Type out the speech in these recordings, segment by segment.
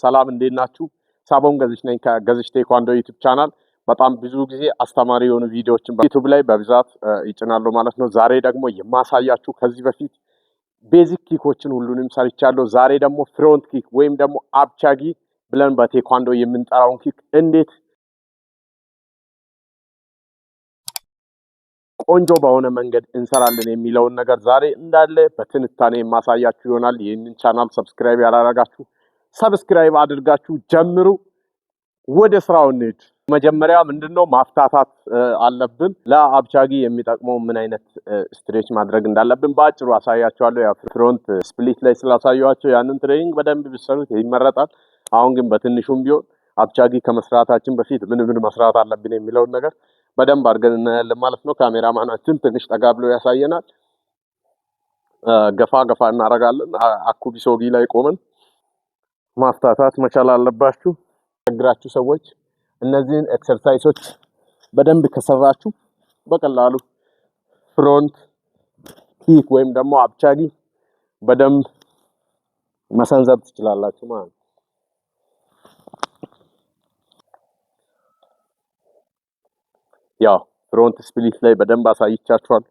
ሰላም እንዴት ናችሁ? ሳቦን ገዝሽ ነኝ ከገዝሽ ቴኳንዶ ዩቲዩብ ቻናል። በጣም ብዙ ጊዜ አስተማሪ የሆኑ ቪዲዮዎችን በዩቲዩብ ላይ በብዛት ይጭናሉ ማለት ነው። ዛሬ ደግሞ የማሳያችሁ ከዚህ በፊት ቤዚክ ኪኮችን ሁሉንም ሰርቻለሁ። ዛሬ ደግሞ ፍሮንት ኪክ ወይም ደግሞ አብቻጊ ብለን በቴኳንዶ የምንጠራውን ኪክ እንዴት ቆንጆ በሆነ መንገድ እንሰራለን የሚለውን ነገር ዛሬ እንዳለ በትንታኔ የማሳያችሁ ይሆናል። ይህንን ቻናል ሰብስክራይብ ያላደረጋችሁ ሰብስክራይብ አድርጋችሁ ጀምሩ። ወደ ስራው እንሂድ። መጀመሪያ ምንድነው ማፍታታት አለብን። ለአብቻጊ የሚጠቅመው ምን አይነት ስትሬች ማድረግ እንዳለብን በአጭሩ አሳያችኋለሁ። ያ ፍሮንት ስፕሊት ላይ ስላሳያችሁ ያንን ትሬኒንግ በደንብ ቢሰሩት ይመረጣል። አሁን ግን በትንሹም ቢሆን አብቻጊ ከመስራታችን በፊት ምን መስራት አለብን የሚለውን ነገር በደንብ አድርገን እናያለን ማለት ነው። ካሜራማናችን ትንሽ ጠጋ ብሎ ያሳየናል። ገፋ እናረጋለን። አኩቢሶጊ ላይ ቆመን ማፍታታት መቻል አለባችሁ። ችግራችሁ ሰዎች እነዚህን ኤክሰርሳይሶች በደንብ ከሰራችሁ በቀላሉ ፍሮንት ኪክ ወይም ደግሞ አብቻጊ በደንብ መሰንዘር ትችላላችሁ ማለት ነው። ያው ፍሮንት ስፕሊት ላይ በደንብ አሳይቻችኋል።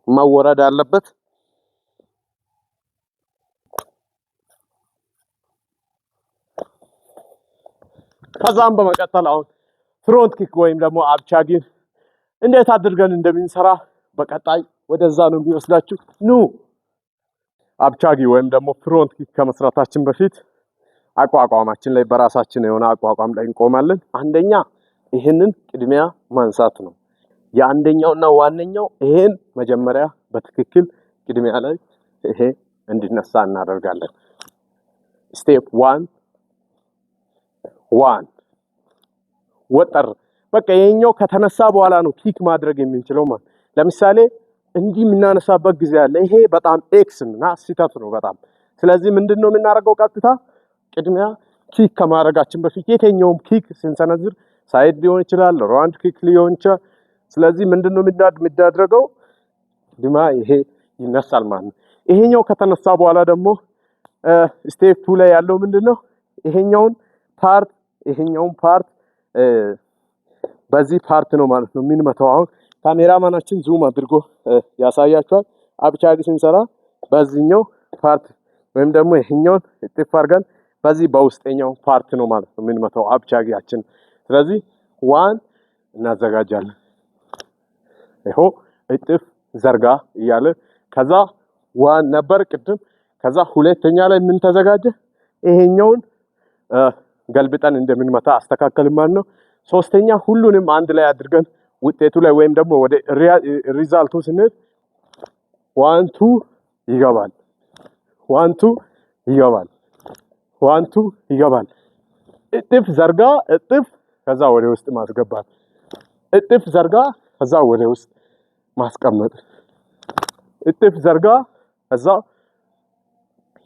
መወረድ አለበት። ከዛም በመቀጠል አሁን ፍሮንት ኪክ ወይም ደግሞ አብቻጊን እንዴት አድርገን እንደምንሰራ በቀጣይ ወደዛ ነው የሚወስዳችሁ። ኑ አብቻጊ ወይም ደግሞ ፍሮንት ኪክ ከመስራታችን በፊት አቋቋማችን ላይ በራሳችን የሆነ አቋቋም ላይ እንቆማለን። አንደኛ ይሄንን ቅድሚያ ማንሳት ነው። የአንደኛውና ዋነኛው ይሄን መጀመሪያ በትክክል ቅድሚያ ላይ ይሄ እንዲነሳ እናደርጋለን። ስቴፕ 1 ወጠር በቃ ይሄኛው ከተነሳ በኋላ ነው ኪክ ማድረግ የምንችለው ማለት። ለምሳሌ እንዲህ የምናነሳበት ጊዜ አለ። ይሄ በጣም ኤክስ እና ሲተት ነው በጣም። ስለዚህ ምንድነው የምናደርገው? ቀጥታ ቅድሚያ ኪክ ከማድረጋችን በፊት የትኛውም ኪክ ስንሰነዝር ሳይድ ሊሆን ይችላል፣ ራውንድ ኪክ ሊሆን ይችላል። ስለዚህ ምንድነው የሚዳድረገው? ድማ ይሄ ይነሳል ማለት ነው። ይሄኛው ከተነሳ በኋላ ደግሞ ስቴፕ 2 ላይ ያለው ምንድነው? ይሄኛውን ፓርት በዚህ ፓርት ነው ማለት ነው የምንመታው። አሁን ካሜራማናችን ዙም አድርጎ ያሳያችኋል። አብቻጊ ስንሰራ በዚህኛው ፓርት ወይም ደግሞ ይሄኛውን እጥፍ አድርገን በዚህ በውስጠኛው ፓርት ነው ማለት ነው የምንመታው አብቻጊያችን። ስለዚህ 1 እናዘጋጃለን። ይሄው እጥፍ ዘርጋ እያለ ከዛ 1 ነበር ቅድም። ከዛ ሁለተኛ ላይ ምን ተዘጋጀ? ይሄኛውን ገልብጠን እንደምንመታ አስተካከልን ማለት ነው። ሶስተኛ ሁሉንም አንድ ላይ አድርገን ውጤቱ ላይ ወይም ደግሞ ወደ ሪዛልቱ ስንሄድ 1 2 ይገባል። 1 2 ይገባል። 1 2 ይገባል። እጥፍ ዘርጋ፣ እጥፍ ከዛ ወደ ውስጥ ማስገባት፣ እጥፍ ዘርጋ ከዛ ወደ ውስጥ ማስቀመጥ፣ እጥፍ ዘርጋ ከዛ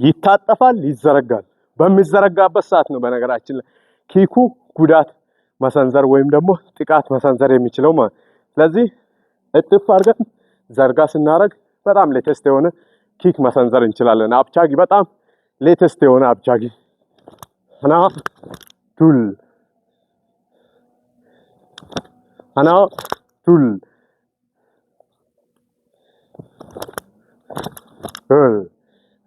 ይታጠፋል፣ ይዘረጋል። በሚዘረጋበት ሰዓት ነው በነገራችን ላይ ኪኩ ጉዳት መሰንዘር ወይም ደግሞ ጥቃት መሰንዘር የሚችለው ማለት። ስለዚህ እጥፍ አድርገን ዘርጋ ስናደርግ በጣም ሌተስት የሆነ ኪክ መሰንዘር እንችላለን። አብቻጊ በጣም ሌተስት የሆነ አብቻጊ አና ቱል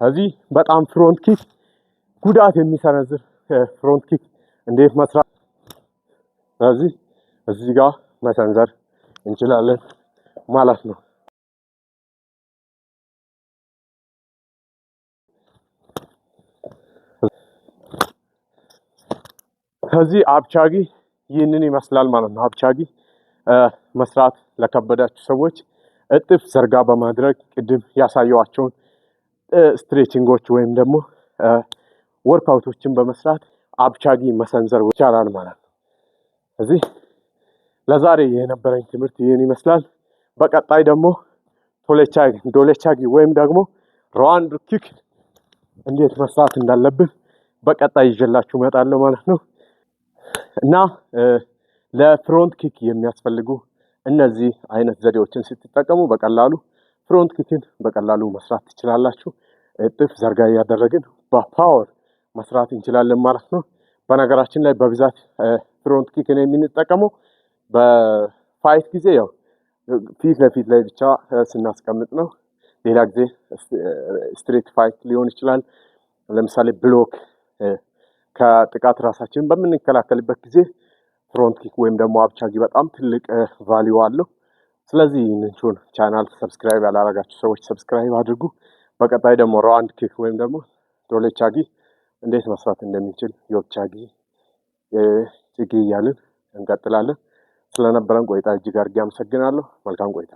እዚህ በጣም ፍሮንት ኪክ ጉዳት የሚሰነዝር ፍሮንት ኪክ እንዴት መስራት እዚህ ጋር መሰንዘር እንችላለን ማለት ነው። ከዚህ አብቻጊ ይህንን ይመስላል ማለት ነው። አብቻጊ መስራት ለከበዳችሁ ሰዎች እጥፍ ዘርጋ በማድረግ ቅድም ያሳየዋቸውን ስትሬቺንጎች ወይም ደግሞ ወርክአውቶችን በመስራት አብቻጊ መሰንዘር ይቻላል ማለት ነው። እዚህ ለዛሬ የነበረኝ ትምህርት ይህን ይመስላል። በቀጣይ ደግሞ ዶሌቻጊ ወይም ደግሞ ራውንድ ኪክ እንዴት መስራት እንዳለብን በቀጣይ ይዤላችሁ እመጣለሁ ማለት ነው። እና ለፍሮንት ኪክ የሚያስፈልጉ እነዚህ አይነት ዘዴዎችን ስትጠቀሙ በቀላሉ ፍሮንት ኪክን በቀላሉ መስራት ትችላላችሁ። እጥፍ ዘርጋ እያደረግን በፓወር መስራት እንችላለን ማለት ነው። በነገራችን ላይ በብዛት ፍሮንት ኪክን የምንጠቀመው በፋይት ጊዜ ያው ፊት ለፊት ላይ ብቻ ስናስቀምጥ ነው። ሌላ ጊዜ ስትሬት ፋይት ሊሆን ይችላል። ለምሳሌ ብሎክ ከጥቃት ራሳችንን በምንከላከልበት ጊዜ ፍሮንት ኪክ ወይም ደግሞ አብቻጊ በጣም ትልቅ ቫልዩ አለው። ስለዚህ ይህንን ቻናል ሰብስክራይብ ያላረጋችሁ ሰዎች ሰብስክራይብ አድርጉ። በቀጣይ ደግሞ ራውንድ ኪክ ወይም ደግሞ ዶሌቻጊ እንዴት መስራት እንደሚችል ዮክቻጊ ጅጊ እያልን እንቀጥላለን። ስለነበረን ቆይታ እጅግ አድርጌ አመሰግናለሁ። መልካም ቆይታ